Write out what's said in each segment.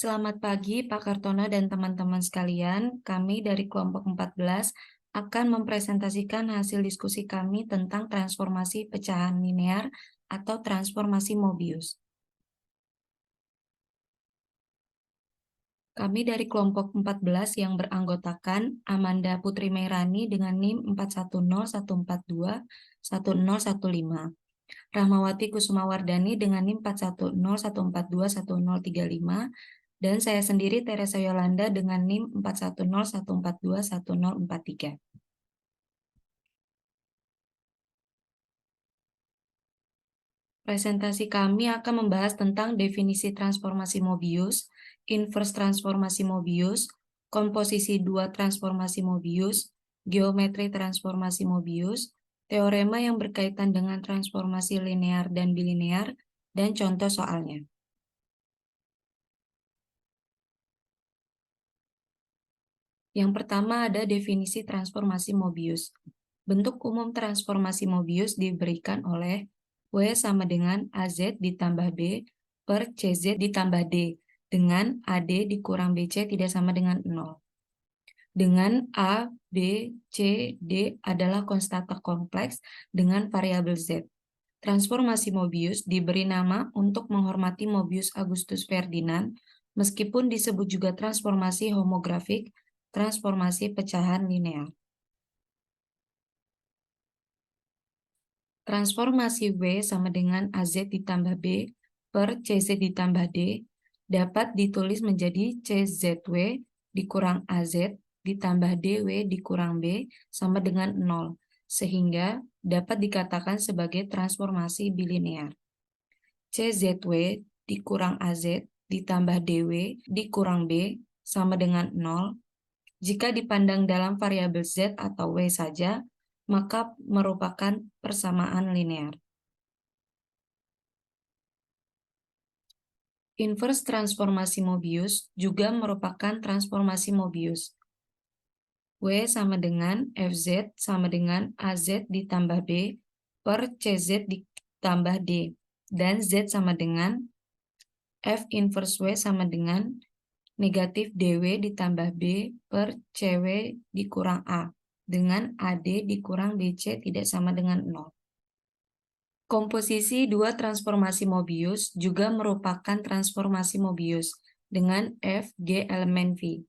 Selamat pagi Pak Kartono dan teman-teman sekalian. Kami dari kelompok 14 akan mempresentasikan hasil diskusi kami tentang transformasi pecahan linear atau transformasi Mobius. Kami dari kelompok 14 yang beranggotakan Amanda Putri Meirani dengan NIM 4101421015, Rahmawati Kusumawardani dengan NIM 4101421035, dan saya sendiri Teresa Yolanda dengan NIM 4101421043. Presentasi kami akan membahas tentang definisi transformasi Mobius, inverse transformasi Mobius, komposisi dua transformasi Mobius, geometri transformasi Mobius, teorema yang berkaitan dengan transformasi linear dan bilinear, dan contoh soalnya. Yang pertama ada definisi transformasi Mobius. Bentuk umum transformasi Mobius diberikan oleh W sama dengan AZ ditambah B per CZ ditambah D, dengan AD dikurang BC tidak sama dengan 0. Dengan A, B, C, D adalah konstanta kompleks dengan variabel Z. Transformasi Mobius diberi nama untuk menghormati Mobius Augustus Ferdinand, meskipun disebut juga transformasi homografik, transformasi pecahan linear. Transformasi W sama dengan AZ ditambah B per CZ ditambah D dapat ditulis menjadi CZW dikurang AZ ditambah DW dikurang B sama dengan 0, sehingga dapat dikatakan sebagai transformasi bilinear. CZW dikurang AZ ditambah DW dikurang B sama dengan 0. Jika dipandang dalam variabel Z atau W saja, maka merupakan persamaan linear. Inverse transformasi Mobius juga merupakan transformasi Mobius. W sama dengan FZ sama dengan AZ ditambah B per CZ ditambah D, dan Z sama dengan F inverse W sama dengan negatif DW ditambah B per CW dikurang A, dengan AD dikurang BC tidak sama dengan 0. Komposisi dua transformasi Mobius juga merupakan transformasi Mobius dengan FG elemen V.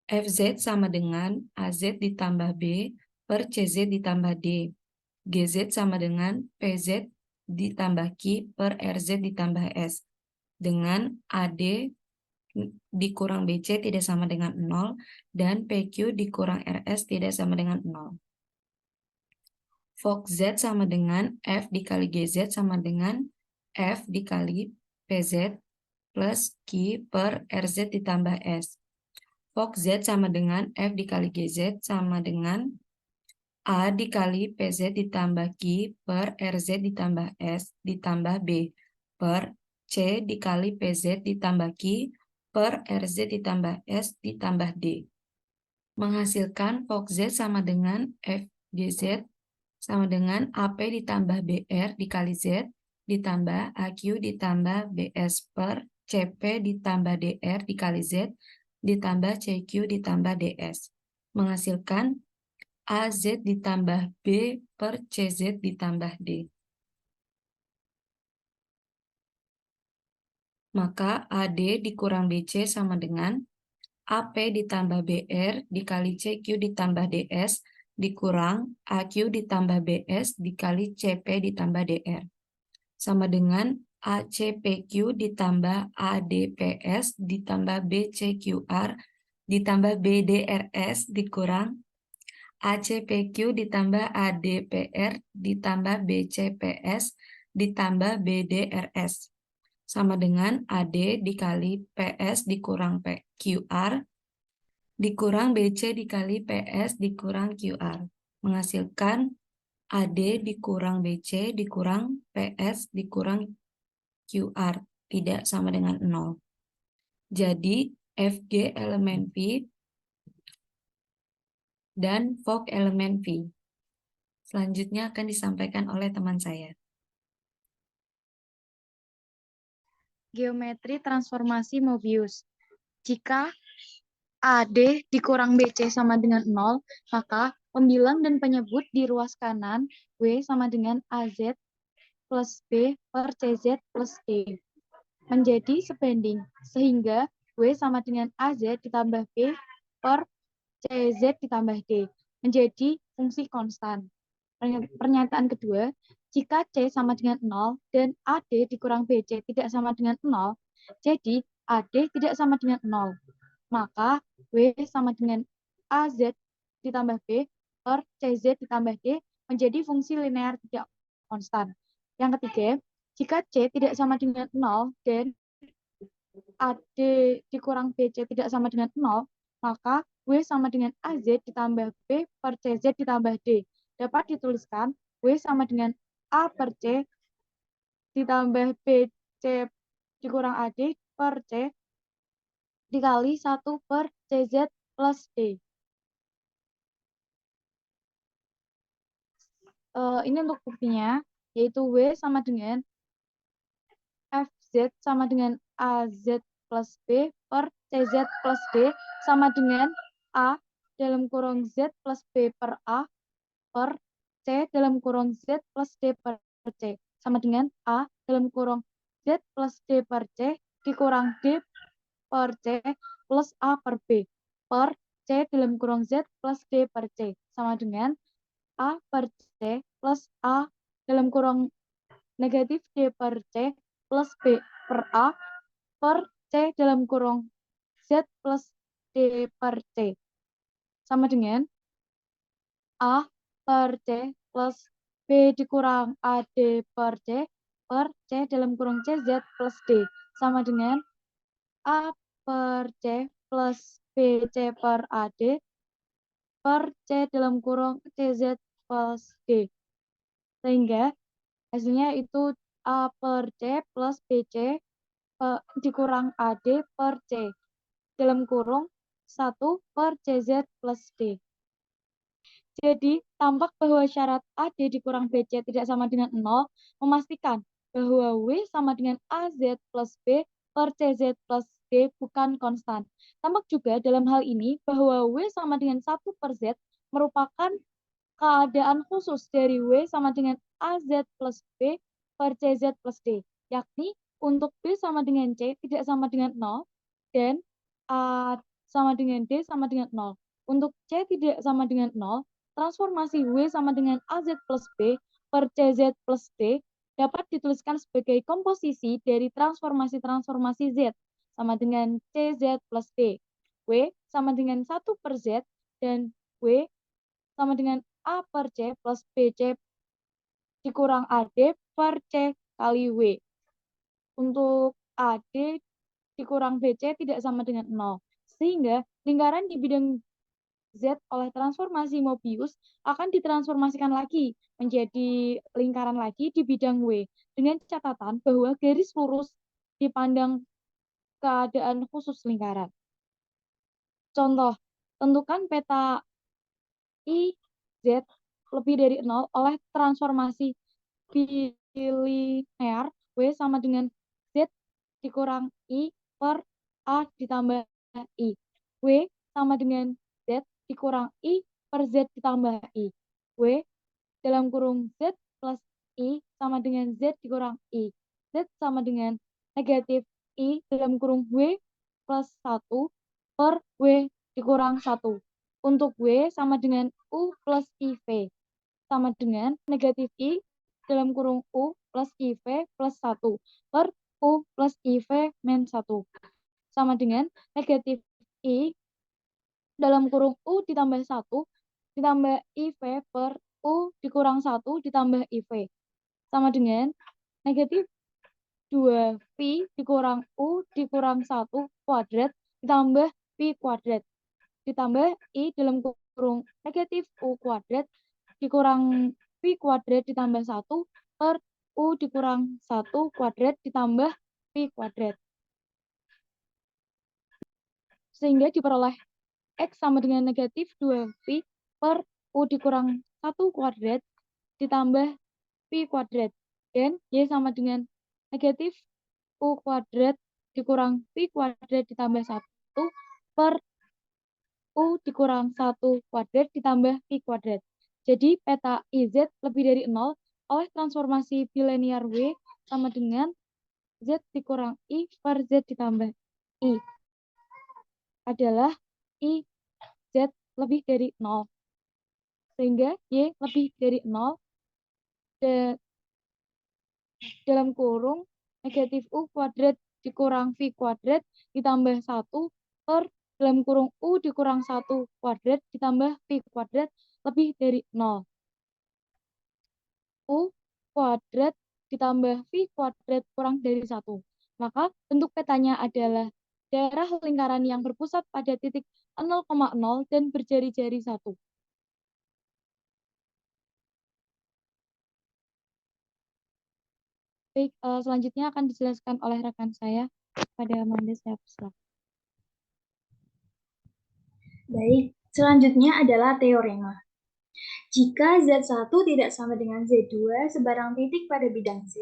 FZ sama dengan AZ ditambah B per CZ ditambah D. GZ sama dengan PZ ditambah Q per RZ ditambah S, dengan AD dikurang BC tidak sama dengan 0, dan PQ dikurang RS tidak sama dengan 0. Fox Z sama dengan F dikali GZ sama dengan F dikali PZ plus Q per RZ ditambah S. Fox Z sama dengan F dikali GZ sama dengan A dikali PZ ditambah Q per RZ ditambah S ditambah B per C dikali PZ ditambah Q per RZ ditambah S ditambah D. Menghasilkan Fox Z sama dengan FGZ sama dengan AP ditambah BR dikali Z ditambah AQ ditambah BS per CP ditambah DR dikali Z ditambah CQ ditambah DS. Menghasilkan AZ ditambah B per CZ ditambah D. Maka AD dikurang BC sama dengan AP ditambah BR dikali CQ ditambah DS dikurang AQ ditambah BS dikali CP ditambah DR. Sama dengan ACPQ ditambah ADPS ditambah BCQR ditambah BDRS dikurang ACPQ ditambah ADPR ditambah BCPS ditambah BDRS. Sama dengan AD dikali PS dikurang QR dikurang BC dikali PS dikurang QR. Menghasilkan AD dikurang BC dikurang PS dikurang QR tidak sama dengan 0. Jadi FG elemen V dan Fock elemen V. Selanjutnya akan disampaikan oleh teman saya. Geometri transformasi Mobius. Jika AD dikurang BC sama dengan 0, maka pembilang dan penyebut di ruas kanan W sama dengan AZ plus B per CZ plus D menjadi sebanding, sehingga W sama dengan AZ ditambah B per CZ ditambah D menjadi fungsi konstan. Pernyataan kedua, jika C sama dengan 0 dan AD dikurang BC tidak sama dengan 0, jadi AD tidak sama dengan 0. Maka W sama dengan AZ ditambah B per CZ ditambah D menjadi fungsi linear tidak konstan. Yang ketiga, jika C tidak sama dengan 0 dan AD dikurang BC tidak sama dengan 0, maka W sama dengan AZ ditambah B per CZ ditambah D. Dapat dituliskan W sama dengan A per C ditambah BC dikurang AD per C dikali 1 per CZ plus D. Ini untuk buktinya, yaitu W sama dengan FZ sama dengan AZ plus B per CZ plus D sama dengan A dalam kurung Z plus B per A per C dalam kurung Z plus D per C sama dengan A dalam kurung Z plus D per C dikurang D per C plus A per B per C dalam kurung Z plus D per C sama dengan A per C plus A dalam kurung negatif D per C plus B per A per C dalam kurung Z plus D per C sama dengan A per C plus B dikurang AD per C dalam kurung CZ plus D sama dengan A per C plus BC per AD per C dalam kurung CZ plus D. Sehingga hasilnya itu A per C plus BC dikurang AD per C dalam kurung 1 per CZ plus D. Jadi, tampak bahwa syarat AD dikurang BC tidak sama dengan 0 memastikan bahwa W sama dengan AZ plus B per CZ plus D bukan konstan. Tampak juga dalam hal ini bahwa W sama dengan 1 per Z merupakan keadaan khusus dari W sama dengan AZ plus B per CZ plus D, yakni untuk B sama dengan C tidak sama dengan 0 dan A sama dengan D sama dengan 0. Untuk C tidak sama dengan 0, transformasi W sama dengan AZ plus B per CZ plus D dapat dituliskan sebagai komposisi dari transformasi-transformasi Z sama dengan CZ plus D. W sama dengan 1 per Z dan W sama dengan A per C plus BC dikurang AD per C kali W. Untuk AD dikurang BC tidak sama dengan 0. Sehingga lingkaran di bidang Z oleh transformasi Mobius akan ditransformasikan lagi menjadi lingkaran lagi di bidang W dengan catatan bahwa garis lurus dipandang keadaan khusus lingkaran. Contoh, tentukan peta I Z lebih dari 0 oleh transformasi bilinear W sama dengan Z dikurang I per A ditambah I. W sama dengan Z dikurang I per Z ditambah I. W dalam kurung Z plus I sama dengan Z dikurang I. Z sama dengan negatif I dalam kurung W plus 1 per W dikurang 1. Untuk W sama dengan U plus IV sama dengan negatif I dalam kurung U plus IV plus 1 per U plus IV min 1 sama dengan negatif I dalam kurung U ditambah 1 ditambah IV per U dikurang 1 ditambah IV sama dengan negatif 2V dikurang U dikurang 1 kuadrat ditambah V kuadrat ditambah I dalam kurung negatif U kuadrat dikurang V kuadrat ditambah 1 per U dikurang 1 kuadrat ditambah V kuadrat. Sehingga diperoleh X sama dengan negatif 2V per U dikurang 1 kuadrat ditambah V kuadrat. Dan Y sama dengan negatif U kuadrat dikurang V kuadrat ditambah 1 per U dikurang 1 kuadrat ditambah V kuadrat. Jadi peta IZ lebih dari 0 oleh transformasi bilinear W sama dengan Z dikurang I per Z ditambah I adalah IZ lebih dari 0. Sehingga Y lebih dari 0 dalam kurung negatif U kuadrat dikurang V kuadrat ditambah 1 per dalam kurung U dikurang 1 kuadrat ditambah V kuadrat lebih dari 0. U kuadrat ditambah V kuadrat kurang dari 1. Maka bentuk petanya adalah daerah lingkaran yang berpusat pada titik 0,0 dan berjari-jari 1. Baik, selanjutnya akan dijelaskan oleh rekan saya pada Amanda Siapsa. Baik, selanjutnya adalah teorema. Jika Z1 tidak sama dengan Z2 sebarang titik pada bidang Z,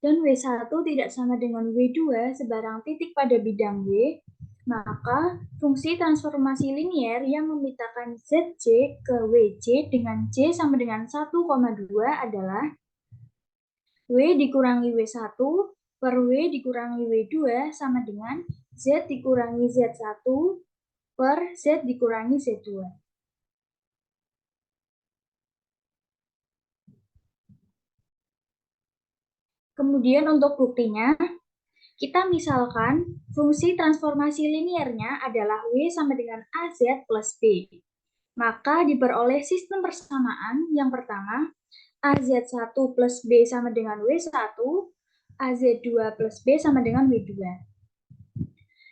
dan W1 tidak sama dengan W2 sebarang titik pada bidang Y, maka fungsi transformasi linier yang memetakan ZJ ke WJ dengan J sama dengan 1,2 adalah W dikurangi W1 per W dikurangi W2 sama dengan Z dikurangi Z1 per Z dikurangi Z2. Kemudian untuk buktinya, kita misalkan fungsi transformasi liniernya adalah W sama dengan AZ plus B. Maka diperoleh sistem persamaan yang pertama, AZ1 plus B sama dengan W1, AZ2 plus B sama dengan W2.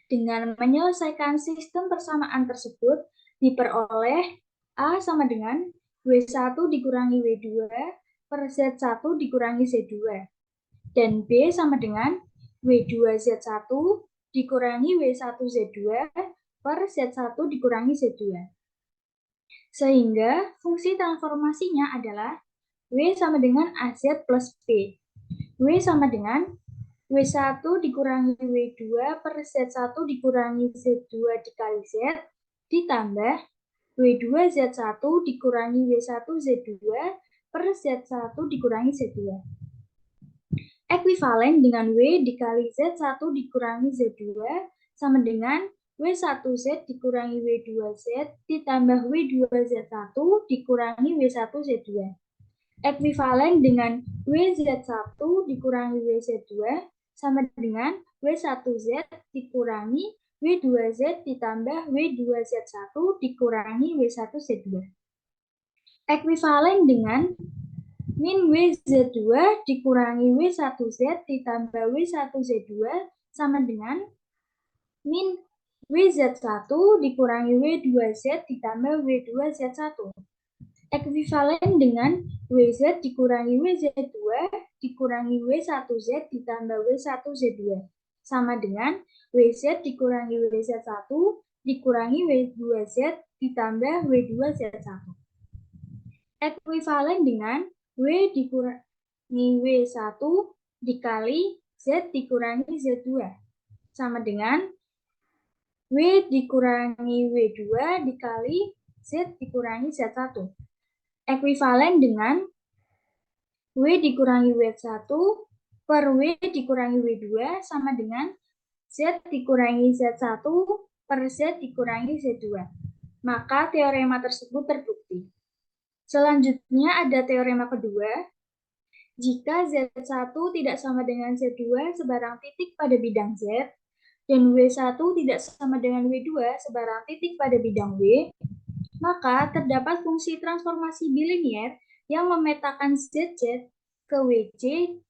Dengan menyelesaikan sistem persamaan tersebut, diperoleh A sama dengan W1 dikurangi W2 per Z1 dikurangi Z2. Dan B sama dengan W2Z1 dikurangi W1Z2 per Z1 dikurangi Z2. Sehingga fungsi transformasinya adalah W sama dengan AZ plus B. W sama dengan W1 dikurangi W2 per Z1 dikurangi Z2 dikali Z ditambah W2Z1 dikurangi W1Z2 per Z1 dikurangi Z2. Ekuivalen dengan W dikali Z1 dikurangi Z2 sama dengan W1Z dikurangi W2Z ditambah W2Z1 dikurangi W1Z2. Ekuivalen dengan WZ1 dikurangi WZ2 sama dengan W1Z dikurangi W2Z ditambah W2Z1 dikurangi W1Z2. Ekuivalen dengan min WZ2 dikurangi W1Z ditambah W1Z2 sama dengan min WZ1 dikurangi W2Z ditambah W2Z1. Ekuivalen dengan WZ dikurangi WZ2 dikurangi W1Z ditambah W1Z2 sama dengan WZ dikurangi WZ1 dikurangi W2Z ditambah W2Z1. Ekuivalen dengan W dikurangi W1 dikali Z dikurangi Z2 sama dengan W dikurangi W2 dikali Z dikurangi Z1. Ekuivalen dengan W dikurangi W1 per W dikurangi W2 sama dengan Z dikurangi Z1 per Z dikurangi Z2. Maka teorema tersebut terbukti. Selanjutnya ada teorema kedua. Jika Z1 tidak sama dengan Z2 sebarang titik pada bidang Z, dan W1 tidak sama dengan W2 sebarang titik pada bidang W, maka terdapat fungsi transformasi bilinear yang memetakan ZZ ke WJ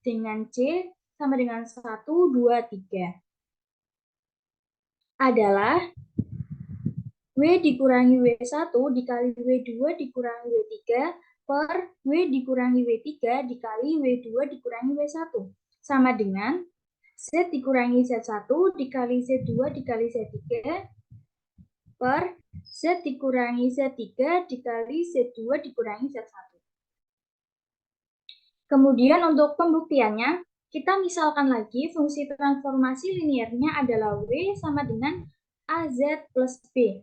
dengan C sama dengan 1, 2, 3. Adalah W dikurangi W1 dikali W2 dikurangi W3 per W dikurangi W3 dikali W2 dikurangi W1. Sama dengan Z dikurangi Z1 dikali Z2 dikali Z3 per Z dikurangi Z3 dikali Z2 dikurangi Z1. Kemudian untuk pembuktiannya, kita misalkan lagi fungsi transformasi linearnya adalah W sama dengan AZ plus B.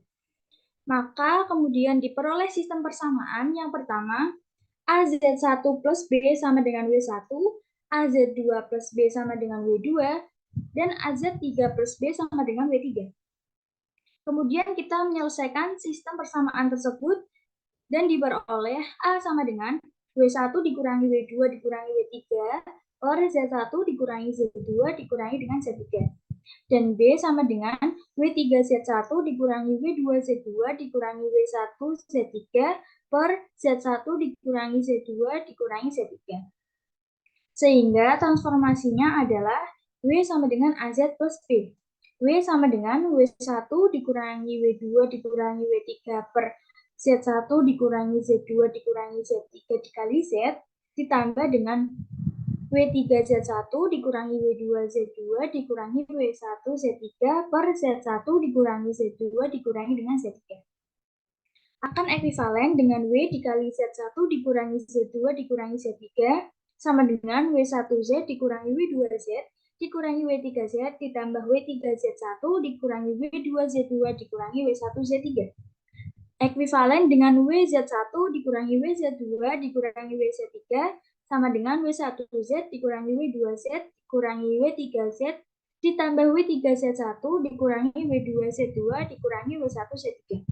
Maka kemudian diperoleh sistem persamaan yang pertama, AZ1 plus B sama dengan W1, AZ2 plus B sama dengan W2, dan AZ3 plus B sama dengan W3. Kemudian kita menyelesaikan sistem persamaan tersebut dan diperoleh A sama dengan W1 dikurangi W2 dikurangi W3 per Z1 dikurangi Z2 dikurangi dengan Z3. Dan B sama dengan W3Z1 dikurangi W2Z2 dikurangi W1 Z3 per Z1 dikurangi Z2 dikurangi Z3. Sehingga transformasinya adalah W sama dengan AZ plus B. W sama dengan W1 dikurangi W2 dikurangi W3 per Z1 dikurangi Z2 dikurangi Z3 dikali Z ditambah dengan W3Z1 dikurangi W2Z2 dikurangi W1Z3 per Z1 dikurangi Z2 dikurangi dengan Z3. Akan ekuivalen dengan W dikali Z1 dikurangi Z2 dikurangi Z3 sama dengan W1Z dikurangi W2Z dikurangi W3Z ditambah W3Z1 dikurangi W2Z2 dikurangi W1Z3. Ekuivalen dengan WZ1 dikurangi WZ2 dikurangi WZ3 sama dengan W1Z dikurangi W2Z dikurangi W3Z ditambah W3Z1 dikurangi W2Z2 dikurangi W1Z3.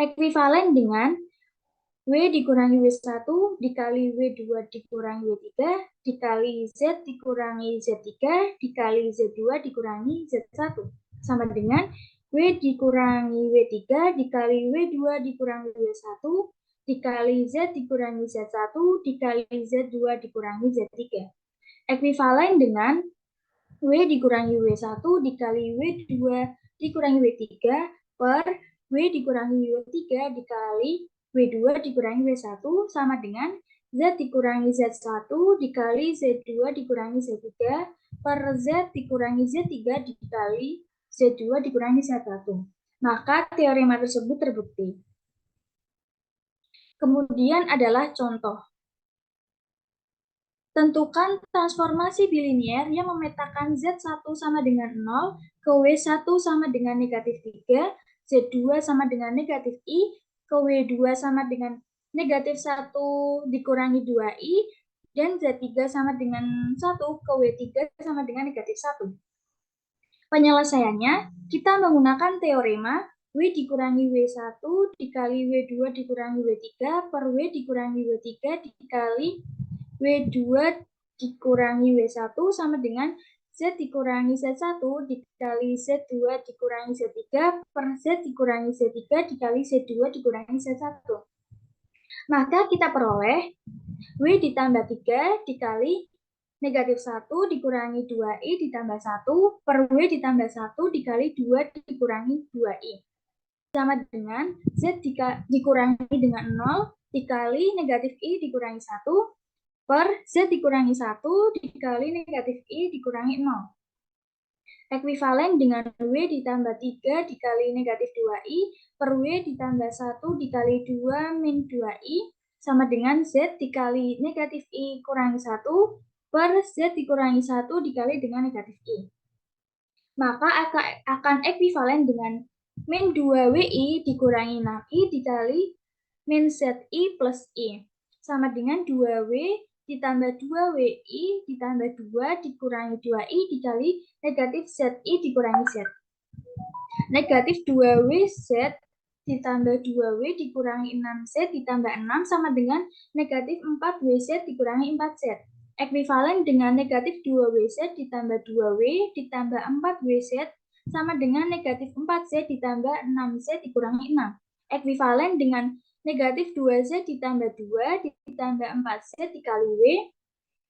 Ekuivalen dengan W dikurangi W1 dikali W2 dikurangi W3 dikali Z dikurangi Z3 dikali Z2 dikurangi Z1 sama dengan W dikurangi W3 dikali W2 dikurangi W1 dikali Z dikurangi Z1 dikali Z2 dikurangi Z3. Ekuivalen dengan W dikurangi W1 dikali W2 dikurangi W3 per W dikurangi W3 dikali W2 dikurangi W1 sama dengan Z dikurangi Z1 dikali Z2 dikurangi Z3 per Z dikurangi Z3 dikali Z2 dikurangi Z1. Maka teorema tersebut terbukti. Kemudian adalah contoh. Tentukan transformasi bilinier yang memetakan Z1 sama dengan 0 ke W1 sama dengan negatif 3, Z2 sama dengan negatif I, ke W2 sama dengan negatif 1 dikurangi 2I, dan Z3 sama dengan 1 ke W3 sama dengan negatif 1. Penyelesaiannya, kita menggunakan teorema W dikurangi W1 dikali W2 dikurangi W3 per W dikurangi W3 dikali W2 dikurangi W1 sama dengan Z dikurangi Z1 dikali Z2 dikurangi Z3 per Z dikurangi Z3 dikali Z2 dikurangi Z1. Maka kita peroleh W ditambah 3 dikali negatif 1 dikurangi 2I ditambah 1 per W ditambah 1 dikali 2 dikurangi 2I. Sama dengan Z dikurangi dengan 0 dikali negatif I dikurangi 1 per Z dikurangi 1 dikali negatif I dikurangi 0. Ekuivalen dengan W ditambah 3 dikali negatif 2I per W ditambah 1 dikali 2 min 2I sama dengan Z dikali negatif I kurangi 1 per Z dikurangi 1 dikali dengan negatif I. Maka akan ekuivalen dengan min 2WI dikurangi 6I dikali min ZI plus I. Sama dengan 2W ditambah 2WI ditambah 2 dikurangi 2I dikali negatif ZI dikurangi Z. Negatif 2WZ ditambah 2W dikurangi 6Z ditambah 6 sama dengan negatif 4WZ dikurangi 4Z. Ekuivalen dengan negatif 2WZ ditambah 2W ditambah 4WZ sama dengan negatif 4Z ditambah 6Z dikurangi 6. Ekuivalen dengan negatif 2Z ditambah 2 ditambah 4Z dikali W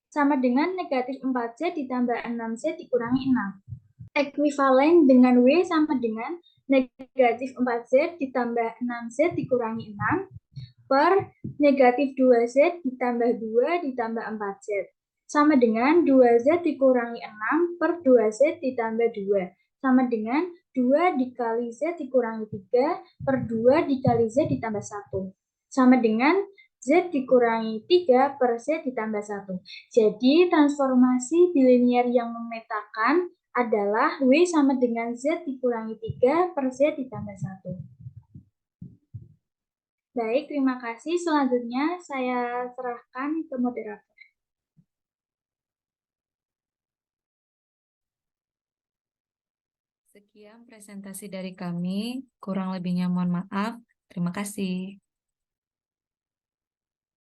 sama dengan negatif 4Z ditambah 6Z dikurangi 6. Ekuivalen dengan W sama dengan negatif 4Z ditambah 6Z dikurangi 6 per negatif 2Z ditambah 2 ditambah 4Z. Sama dengan 2Z dikurangi 6 per 2Z ditambah 2. Sama dengan 2 dikali Z dikurangi 3 per 2 dikali Z ditambah 1. Sama dengan Z dikurangi 3 per Z ditambah 1. Jadi, transformasi bilinear yang memetakan adalah W sama dengan Z dikurangi 3 per Z ditambah 1. Baik, terima kasih. Selanjutnya, saya serahkan ke moderator. Sekian presentasi dari kami. Kurang lebihnya mohon maaf. Terima kasih.